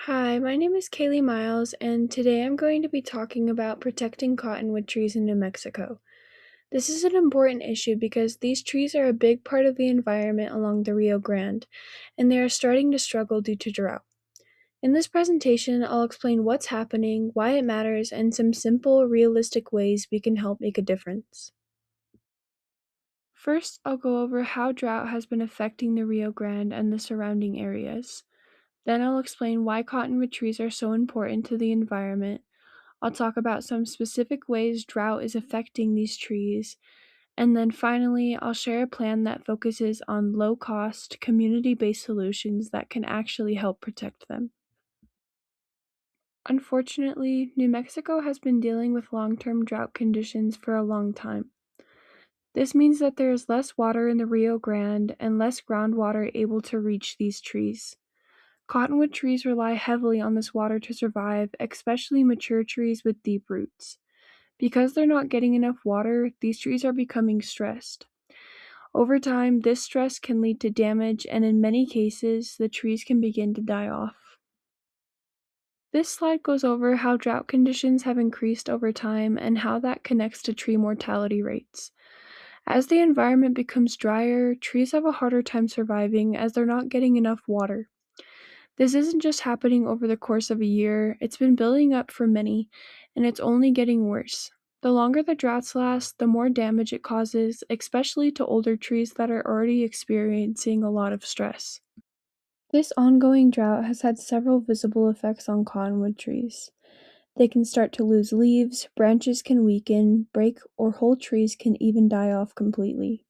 Hi, my name is Kaylee Miles, and today I'm going to be talking about protecting cottonwood trees in New Mexico. This is an important issue because these trees are a big part of the environment along the Rio Grande, and they are starting to struggle due to drought. In this presentation, I'll explain what's happening, why it matters, and some simple, realistic ways we can help make a difference. First, I'll go over how drought has been affecting the Rio Grande and the surrounding areas. Then I'll explain why cottonwood trees are so important to the environment. I'll talk about some specific ways drought is affecting these trees. And then finally, I'll share a plan that focuses on low cost, community based solutions that can actually help protect them. Unfortunately, New Mexico has been dealing with long term drought conditions for a long time. This means that there is less water in the Rio Grande and less groundwater able to reach these trees. Cottonwood trees rely heavily on this water to survive, especially mature trees with deep roots. Because they're not getting enough water, these trees are becoming stressed. Over time, this stress can lead to damage, and in many cases, the trees can begin to die off. This slide goes over how drought conditions have increased over time and how that connects to tree mortality rates. As the environment becomes drier, trees have a harder time surviving as they're not getting enough water. This isn't just happening over the course of a year, it's been building up for many, and it's only getting worse. The longer the droughts last, the more damage it causes, especially to older trees that are already experiencing a lot of stress. This ongoing drought has had several visible effects on cottonwood trees. They can start to lose leaves, branches can weaken, break, or whole trees can even die off completely.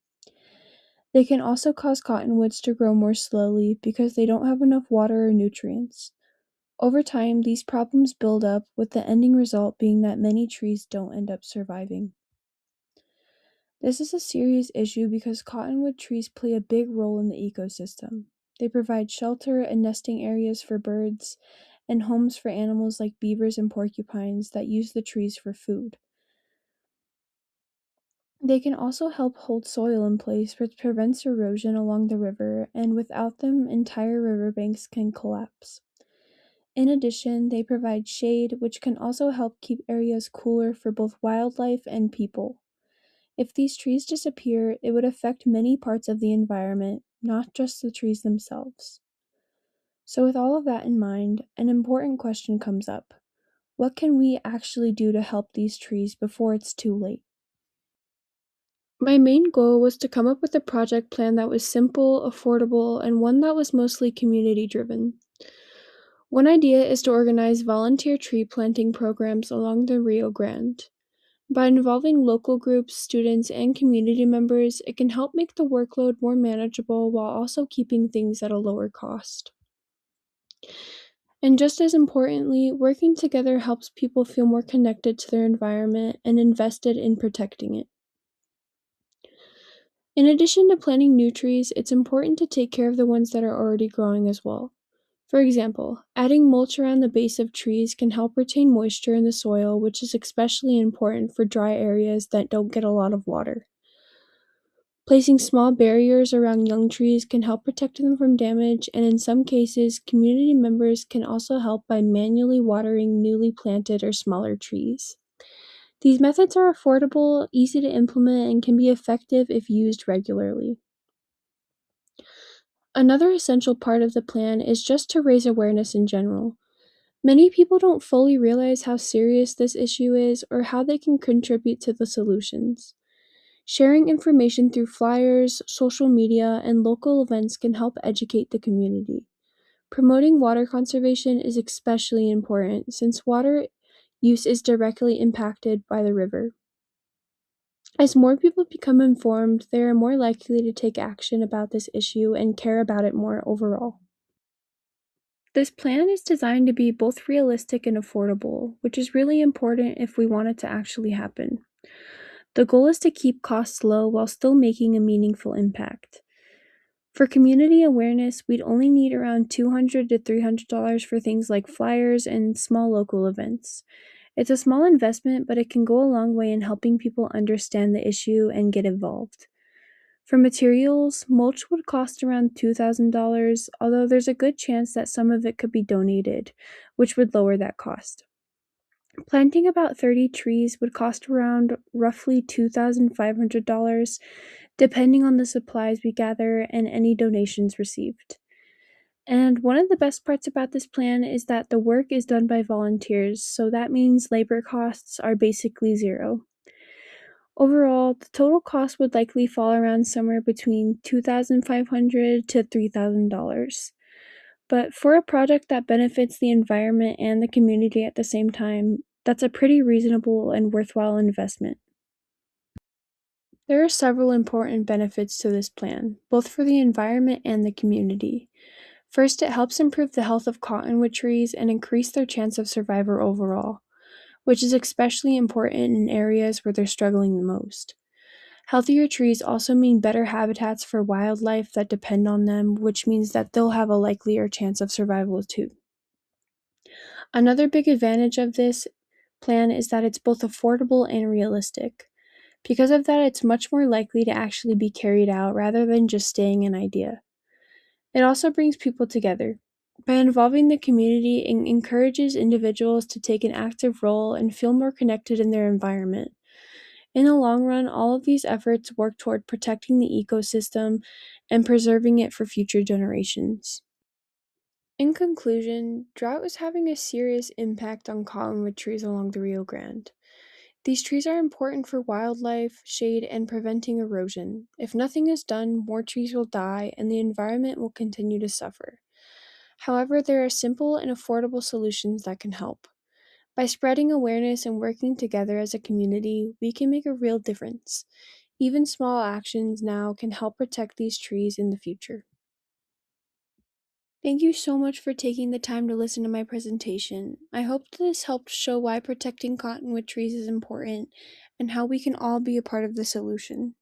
They can also cause cottonwoods to grow more slowly because they don't have enough water or nutrients. Over time, these problems build up, with the ending result being that many trees don't end up surviving. This is a serious issue because cottonwood trees play a big role in the ecosystem. They provide shelter and nesting areas for birds and homes for animals like beavers and porcupines that use the trees for food. They can also help hold soil in place, which prevents erosion along the river, and without them, entire riverbanks can collapse. In addition, they provide shade, which can also help keep areas cooler for both wildlife and people. If these trees disappear, it would affect many parts of the environment, not just the trees themselves. So, with all of that in mind, an important question comes up. What can we actually do to help these trees before it's too late? My main goal was to come up with a project plan that was simple, affordable, and one that was mostly community driven. One idea is to organize volunteer tree planting programs along the Rio Grande. By involving local groups, students, and community members, it can help make the workload more manageable while also keeping things at a lower cost. And just as importantly, working together helps people feel more connected to their environment and invested in protecting it. In addition to planting new trees, it's important to take care of the ones that are already growing as well. For example, adding mulch around the base of trees can help retain moisture in the soil, which is especially important for dry areas that don't get a lot of water. Placing small barriers around young trees can help protect them from damage, and in some cases, community members can also help by manually watering newly planted or smaller trees. These methods are affordable, easy to implement, and can be effective if used regularly. Another essential part of the plan is just to raise awareness in general. Many people don't fully realize how serious this issue is or how they can contribute to the solutions. Sharing information through flyers, social media, and local events can help educate the community. Promoting water conservation is especially important since water use is directly impacted by the river. As more people become informed, they are more likely to take action about this issue and care about it more overall. This plan is designed to be both realistic and affordable, which is really important if we want it to actually happen. The goal is to keep costs low while still making a meaningful impact. For community awareness, we'd only need around $200 to $300 for things like flyers and small local events. It's a small investment, but it can go a long way in helping people understand the issue and get involved. For materials, mulch would cost around $2,000, although there's a good chance that some of it could be donated, which would lower that cost. Planting about 30 trees would cost around roughly $2,500, depending on the supplies we gather and any donations received. And one of the best parts about this plan is that the work is done by volunteers, so that means labor costs are basically zero. Overall, the total cost would likely fall around somewhere between $2,500 to $3,000. But for a project that benefits the environment and the community at the same time, that's a pretty reasonable and worthwhile investment. There are several important benefits to this plan, both for the environment and the community. First, it helps improve the health of cottonwood trees and increase their chance of survival overall, which is especially important in areas where they're struggling the most. Healthier trees also mean better habitats for wildlife that depend on them, which means that they'll have a likelier chance of survival too. Another big advantage of this plan is that it's both affordable and realistic. Because of that, it's much more likely to actually be carried out rather than just staying an idea. It also brings people together. By involving the community, it encourages individuals to take an active role and feel more connected in their environment. In the long run, all of these efforts work toward protecting the ecosystem and preserving it for future generations. In conclusion, drought is having a serious impact on cottonwood trees along the Rio Grande. These trees are important for wildlife, shade, and preventing erosion. If nothing is done, more trees will die and the environment will continue to suffer. However, there are simple and affordable solutions that can help. By spreading awareness and working together as a community, we can make a real difference. Even small actions now can help protect these trees in the future. Thank you so much for taking the time to listen to my presentation. I hope this helped show why protecting cottonwood trees is important and how we can all be a part of the solution.